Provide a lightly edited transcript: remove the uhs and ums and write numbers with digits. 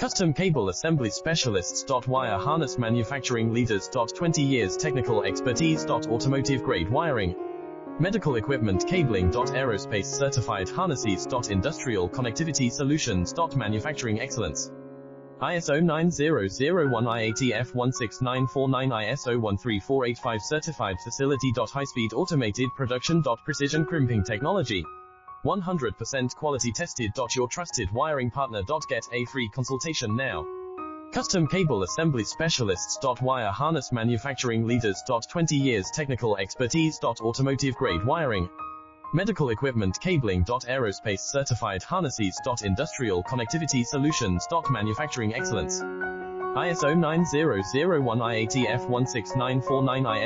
Custom Cable Assembly Specialists. Wire Harness Manufacturing Leaders. 20 years technical expertise. Automotive grade wiring, medical equipment cabling. Aerospace certified harnesses. Industrial connectivity solutions. Manufacturing excellence. ISO 9001 IATF 16949 ISO 13485 certified facility. High-speed automated production. Precision crimping technology. 100% quality tested. Your trusted wiring partner. Get a free consultation now. Custom Cable Assembly Specialists. Wire Harness Manufacturing Leaders. 20 years technical expertise. Automotive grade wiring, medical equipment cabling. Aerospace certified harnesses. Industrial connectivity solutions. Manufacturing excellence. ISO 9001 IATF 16949 IS